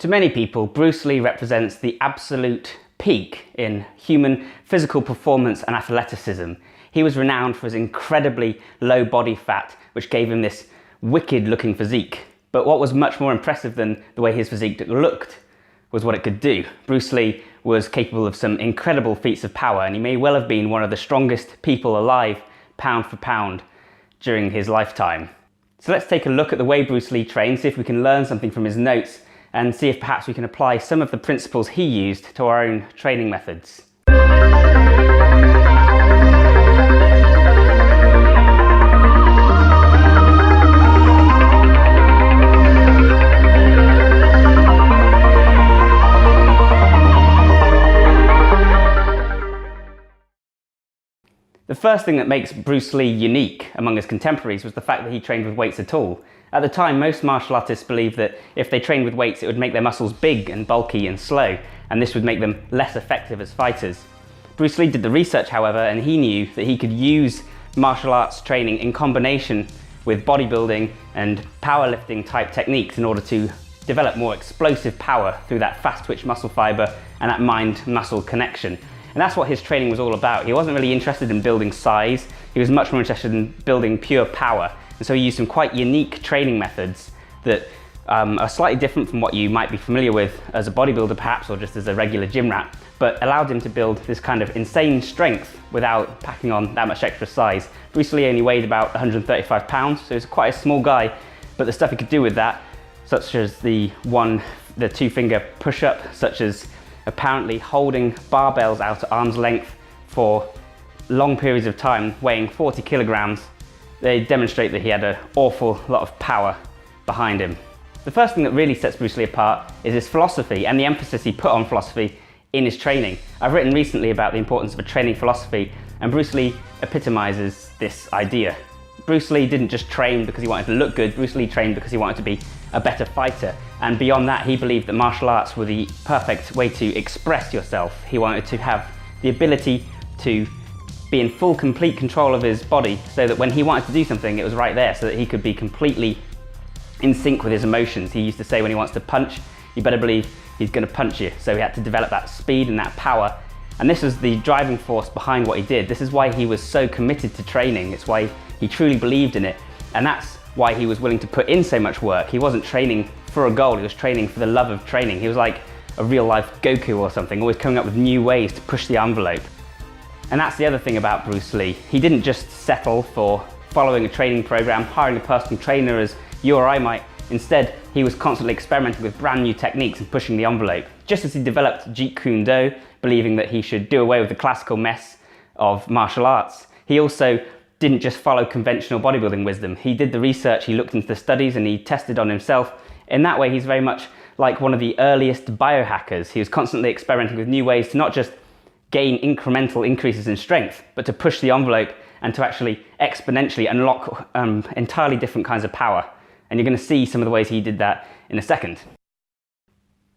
To many people, Bruce Lee represents the absolute peak in human physical performance and athleticism. He was renowned for his incredibly low body fat, which gave him this wicked looking physique. But what was much more impressive than the way his physique looked was what it could do. Bruce Lee was capable of some incredible feats of power, and he may well have been one of the strongest people alive, pound for pound, during his lifetime. So let's take a look at the way Bruce Lee trained, see if we can learn something from his notes, and see if perhaps we can apply some of the principles he used to our own training methods. The first thing that makes Bruce Lee unique among his contemporaries was the fact that he trained with weights at all. At the time, most martial artists believed that if they trained with weights, it would make their muscles big and bulky and slow, and this would make them less effective as fighters. Bruce Lee did the research, however, and he knew that he could use martial arts training in combination with bodybuilding and powerlifting type techniques in order to develop more explosive power through that fast twitch muscle fiber and that mind-muscle connection. And that's what his training was all about. He wasn't really interested in building size, he was much more interested in building pure power. And so he used some quite unique training methods that are slightly different from what you might be familiar with as a bodybuilder perhaps, or just as a regular gym rat, but allowed him to build this kind of insane strength without packing on that much extra size. Bruce Lee only weighed about 135 pounds, so he was quite a small guy, but the stuff he could do with that, such as the two-finger push-up, such as apparently holding barbells out at arm's length for long periods of time, weighing 40 kilograms, they demonstrate that he had an awful lot of power behind him. The first thing that really sets Bruce Lee apart is his philosophy and the emphasis he put on philosophy in his training. I've written recently about the importance of a training philosophy, and Bruce Lee epitomizes this idea. Bruce Lee didn't just train because he wanted to look good, Bruce Lee trained because he wanted to be a better fighter. And beyond that, he believed that martial arts were the perfect way to express yourself. He wanted to have the ability to be in full, complete control of his body so that when he wanted to do something, it was right there, so that he could be completely in sync with his emotions. He used to say when he wants to punch, you better believe he's going to punch you. So he had to develop that speed and that power. And this was the driving force behind what he did. This is why he was so committed to training. It's why he truly believed in it. And that's why he was willing to put in so much work. He wasn't training for a goal, he was training for the love of training. He was like a real life Goku or something, always coming up with new ways to push the envelope. And that's the other thing about Bruce Lee. He didn't just settle for following a training program, hiring a personal trainer as you or I might. Instead, he was constantly experimenting with brand new techniques and pushing the envelope. Just as he developed Jeet Kune Do, believing that he should do away with the classical mess of martial arts, he also didn't just follow conventional bodybuilding wisdom. He did the research, he looked into the studies, and he tested on himself. In that way, he's very much like one of the earliest biohackers. He was constantly experimenting with new ways to not just gain incremental increases in strength, but to push the envelope and to actually exponentially unlock entirely different kinds of power. And you're going to see some of the ways he did that in a second.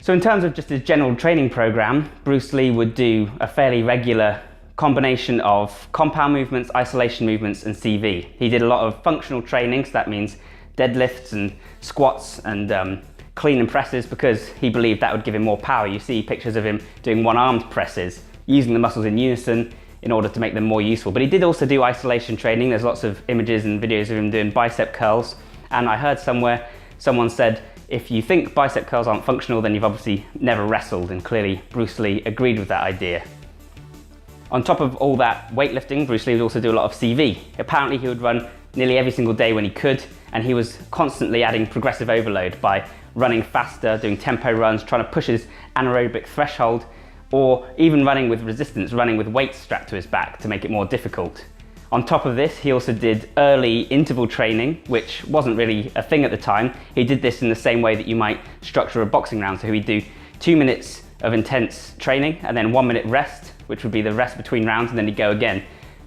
So in terms of just his general training program, Bruce Lee would do a fairly regular combination of compound movements, isolation movements, and CV. He did a lot of functional training, so that means deadlifts and squats and clean and presses, because he believed that would give him more power. You see pictures of him doing one-armed presses, using the muscles in unison in order to make them more useful. But he did also do isolation training. There's lots of images and videos of him doing bicep curls. And I heard somewhere, someone said, if you think bicep curls aren't functional, then you've obviously never wrestled. And clearly Bruce Lee agreed with that idea. On top of all that weightlifting, Bruce Lee would also do a lot of CV. Apparently he would run nearly every single day when he could, and he was constantly adding progressive overload by running faster, doing tempo runs, trying to push his anaerobic threshold, or even running with resistance, running with weights strapped to his back to make it more difficult. On top of this, he also did early interval training, which wasn't really a thing at the time. He did this in the same way that you might structure a boxing round, so he'd do 2 minutes of intense training and then 1 minute rest, which would be the rest between rounds, and then he'd go again.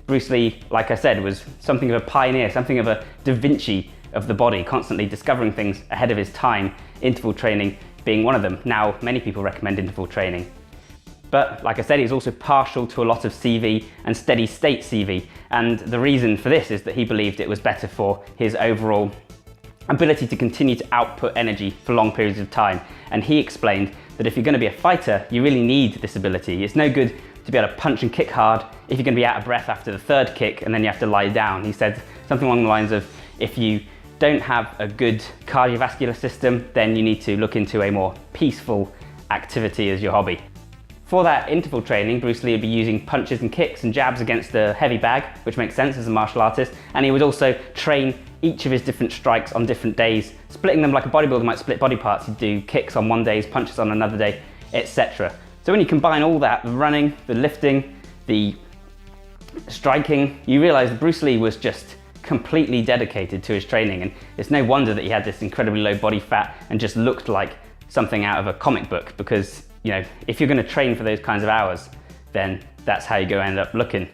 Bruce Lee, like I said, was something of a pioneer, something of a Da Vinci of the body, constantly discovering things ahead of his time, interval training being one of them. Now, many people recommend interval training. But like I said, he's also partial to a lot of CV and steady state CV. And the reason for this is that he believed it was better for his overall ability to continue to output energy for long periods of time. And he explained that if you're going to be a fighter, you really need this ability. It's no good to be able to punch and kick hard if you're going to be out of breath after the third kick and then you have to lie down. He said something along the lines of, if you don't have a good cardiovascular system, then you need to look into a more peaceful activity as your hobby. For that interval training, Bruce Lee would be using punches and kicks and jabs against a heavy bag, which makes sense as a martial artist, and he would also train each of his different strikes on different days, splitting them like a bodybuilder might split body parts. He'd do kicks on one day, punches on another day, etc. So when you combine all that, the running, the lifting, the striking, you realise that Bruce Lee was just completely dedicated to his training, and it's no wonder that he had this incredibly low body fat and just looked like something out of a comic book, because you know, if you're going to train for those kinds of hours, then that's how you're going to end up looking.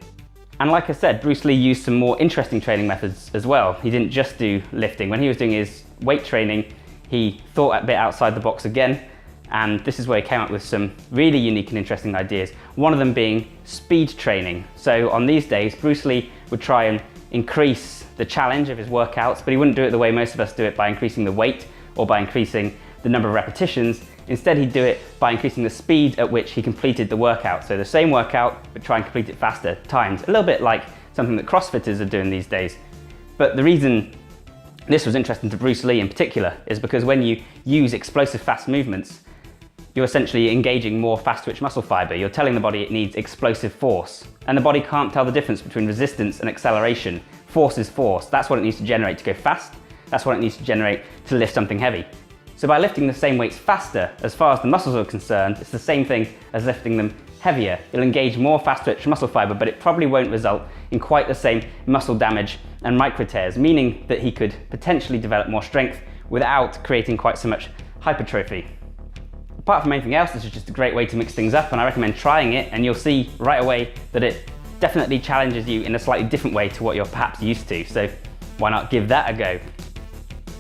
And like I said, Bruce Lee used some more interesting training methods as well. He didn't just do lifting. When he was doing his weight training, he thought a bit outside the box again, and this is where he came up with some really unique and interesting ideas. One of them being speed training. So on these days, Bruce Lee would try and increase the challenge of his workouts, but he wouldn't do it the way most of us do it, by increasing the weight or by increasing the number of repetitions. Instead, he'd do it by increasing the speed at which he completed the workout. So the same workout, but try and complete it faster times. A little bit like something that CrossFitters are doing these days. But the reason this was interesting to Bruce Lee in particular is because when you use explosive fast movements, you're essentially engaging more fast twitch muscle fiber. You're telling the body it needs explosive force. And the body can't tell the difference between resistance and acceleration. Force is force. That's what it needs to generate to go fast. That's what it needs to generate to lift something heavy. So by lifting the same weights faster, as far as the muscles are concerned, it's the same thing as lifting them heavier. It'll engage more fast twitch muscle fiber, but it probably won't result in quite the same muscle damage and micro tears, meaning that he could potentially develop more strength without creating quite so much hypertrophy. Apart from anything else, this is just a great way to mix things up, and I recommend trying it, and you'll see right away that it definitely challenges you in a slightly different way to what you're perhaps used to. So why not give that a go?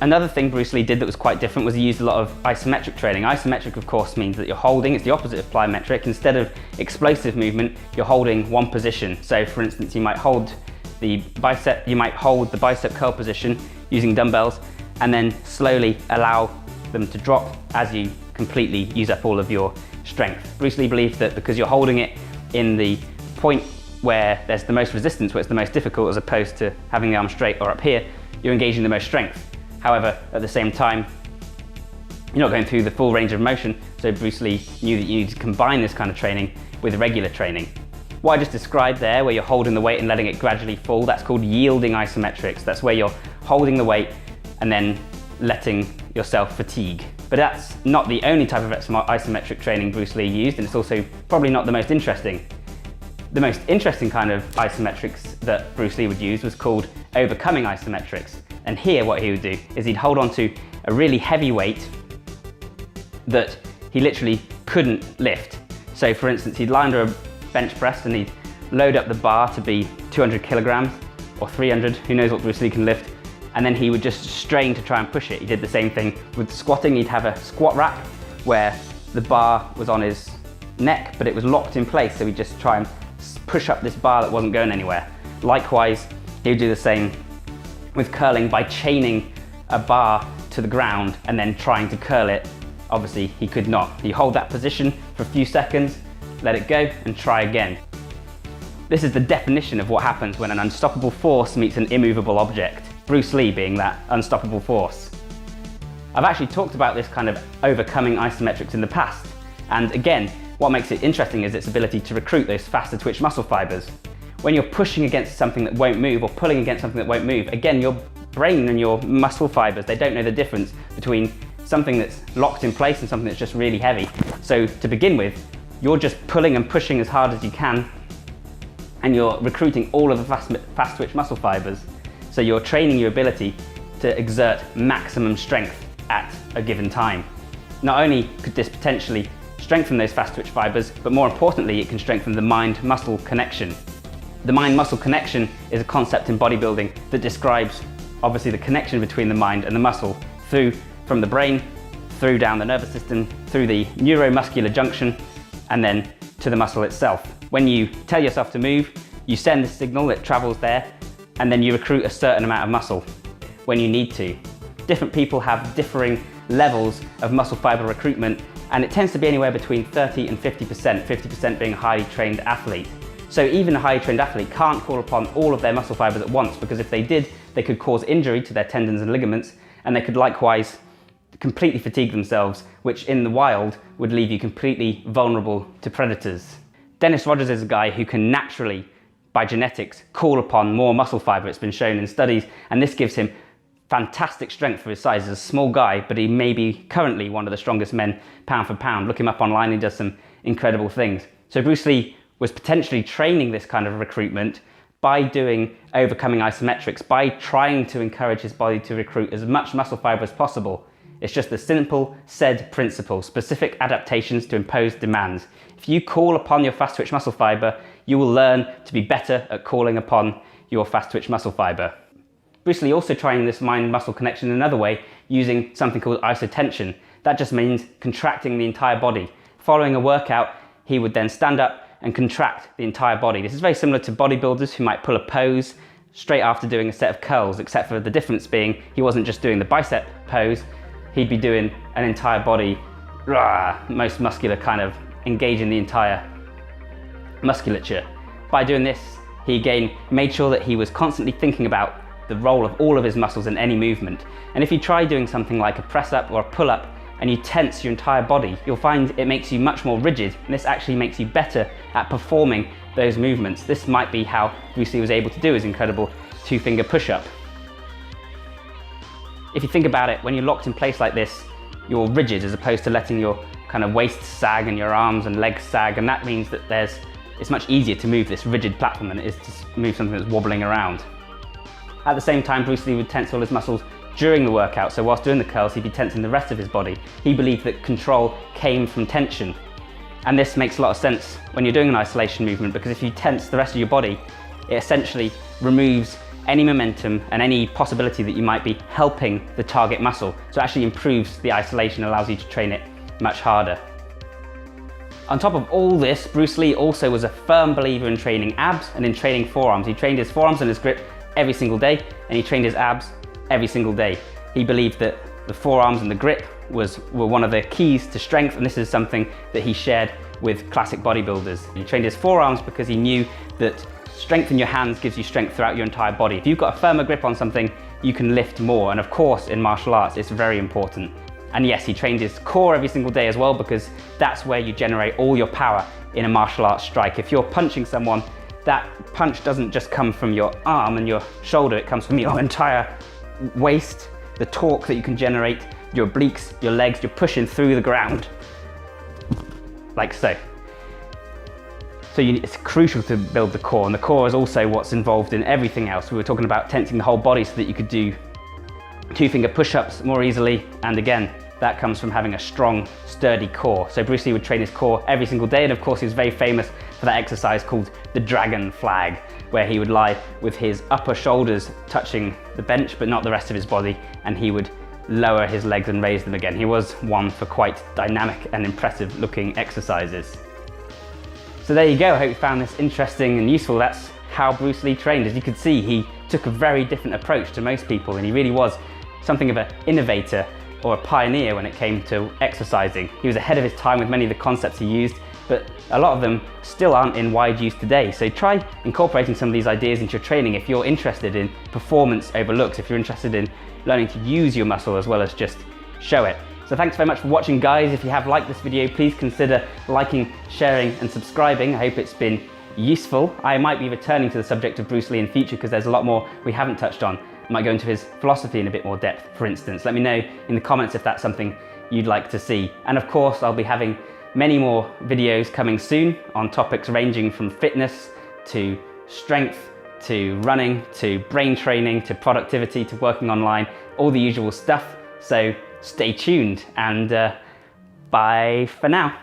Another thing Bruce Lee did that was quite different was he used a lot of isometric training. Isometric, of course, means that you're holding, it's the opposite of plyometric. Instead of explosive movement, you're holding one position. So for instance, you might hold the bicep curl position using dumbbells, and then slowly allow them to drop as you completely use up all of your strength. Bruce Lee believed that because you're holding it in the point where there's the most resistance, where it's the most difficult, as opposed to having the arm straight or up here, you're engaging the most strength. However, at the same time, you're not going through the full range of motion, so Bruce Lee knew that you need to combine this kind of training with regular training. What I just described there, where you're holding the weight and letting it gradually fall, that's called yielding isometrics. That's where you're holding the weight and then letting yourself fatigue. But that's not the only type of isometric training Bruce Lee used, and it's also probably not the most interesting. The most interesting kind of isometrics that Bruce Lee would use was called overcoming isometrics. And here what he would do is he'd hold on to a really heavy weight that he literally couldn't lift. So for instance, he'd lie under a bench press and he'd load up the bar to be 200 kilograms or 300, who knows what Bruce Lee can lift, and then he would just strain to try and push it. He did the same thing with squatting. He'd have a squat rack where the bar was on his neck, but it was locked in place, so he'd just try and push up this bar that wasn't going anywhere. Likewise, he would do the same with curling by chaining a bar to the ground and then trying to curl it. Obviously, he could not. You hold that position for a few seconds, let it go, and try again. This is the definition of what happens when an unstoppable force meets an immovable object, Bruce Lee being that unstoppable force. I've actually talked about this kind of overcoming isometrics in the past, and again, what makes it interesting is its ability to recruit those faster twitch muscle fibers. When you're pushing against something that won't move or pulling against something that won't move, again, your brain and your muscle fibers, they don't know the difference between something that's locked in place and something that's just really heavy. So to begin with, you're just pulling and pushing as hard as you can, and you're recruiting all of the fast twitch muscle fibers. So you're training your ability to exert maximum strength at a given time. Not only could this potentially strengthen those fast twitch fibers, but more importantly, it can strengthen the mind-muscle connection. The mind-muscle connection is a concept in bodybuilding that describes obviously the connection between the mind and the muscle from the brain, through down the nervous system, through the neuromuscular junction, and then to the muscle itself. When you tell yourself to move, you send the signal, it travels there, and then you recruit a certain amount of muscle when you need to. different people have differing levels of muscle fiber recruitment, and it tends to be anywhere between 30 and 50%, 50% being a highly trained athlete. So even a highly trained athlete can't call upon all of their muscle fibers at once, because if they did, they could cause injury to their tendons and ligaments, and they could likewise completely fatigue themselves, which in the wild would leave you completely vulnerable to predators. Dennis Rogers is a guy who can naturally, by genetics, call upon more muscle fiber. It's been shown in studies, and this gives him fantastic strength for his size. He's a small guy, but he may be currently one of the strongest men pound for pound. Look him up online, he does some incredible things. So Bruce Lee was potentially training this kind of recruitment by doing overcoming isometrics, by trying to encourage his body to recruit as much muscle fiber as possible. It's just the simple said principle, specific adaptations to impose demands. If you call upon your fast twitch muscle fiber, you will learn to be better at calling upon your fast twitch muscle fiber. Bruce Lee also trying this mind-muscle connection in another way, using something called isotension. That just means contracting the entire body. Following a workout, he would then stand up and contract the entire body. This is very similar to bodybuilders who might pull a pose straight after doing a set of curls, except for the difference being he wasn't just doing the bicep pose, he'd be doing an entire body, most muscular kind of engaging the entire musculature. By doing this, he again made sure that he was constantly thinking about the role of all of his muscles in any movement. And if you try doing something like a press up or a pull up and you tense your entire body, you'll find it makes you much more rigid, and this actually makes you better at performing those movements. This might be how Bruce Lee was able to do his incredible two-finger push-up. If you think about it, when you're locked in place like this, you're rigid as opposed to letting your kind of waist sag and your arms and legs sag, and that means that it's much easier to move this rigid platform than it is to move something that's wobbling around. At the same time, Bruce Lee would tense all his muscles during the workout, so whilst doing the curls, he'd be tensing the rest of his body. He believed that control came from tension. And this makes a lot of sense when you're doing an isolation movement, because if you tense the rest of your body, it essentially removes any momentum and any possibility that you might be helping the target muscle. So it actually improves the isolation, allows you to train it much harder. On top of all this, Bruce Lee also was a firm believer in training abs and in training forearms. He trained his forearms and his grip every single day, and he trained his abs every single day. He believed that the forearms and the grip were one of the keys to strength, and this is something that he shared with classic bodybuilders. He trained his forearms because he knew that strength in your hands gives you strength throughout your entire body. If you've got a firmer grip on something, you can lift more, and of course in martial arts it's very important. And yes, he trained his core every single day as well, because that's where you generate all your power in a martial arts strike. If you're punching someone, that punch doesn't just come from your arm and your shoulder, it comes from your entire waist, the torque that you can generate, your obliques, your legs, you're pushing through the ground, like so. So it's crucial to build the core, and the core is also what's involved in everything else. We were talking about tensing the whole body so that you could do two-finger push-ups more easily, and again, that comes from having a strong, sturdy core. So Bruce Lee would train his core every single day, and of course he was very famous for that exercise called the dragon flag, where he would lie with his upper shoulders touching the bench but not the rest of his body, and he would lower his legs and raise them again. He was one for quite dynamic and impressive looking exercises. So there you go, I hope you found this interesting and useful. That's how Bruce Lee trained. As you can see, he took a very different approach to most people, and he really was something of an innovator or a pioneer when it came to exercising. He was ahead of his time with many of the concepts he used, but a lot of them still aren't in wide use today. So try incorporating some of these ideas into your training if you're interested in performance over looks, if you're interested in learning to use your muscle as well as just show it. So thanks very much for watching, guys. If you have liked this video, please consider liking, sharing and subscribing. I hope it's been useful. I might be returning to the subject of Bruce Lee in future because there's a lot more we haven't touched on. I might go into his philosophy in a bit more depth, for instance. Let me know in the comments if that's something you'd like to see. And of course, I'll be having many more videos coming soon on topics ranging from fitness to strength, to running, to brain training, to productivity, to working online, all the usual stuff. So stay tuned, and bye for now.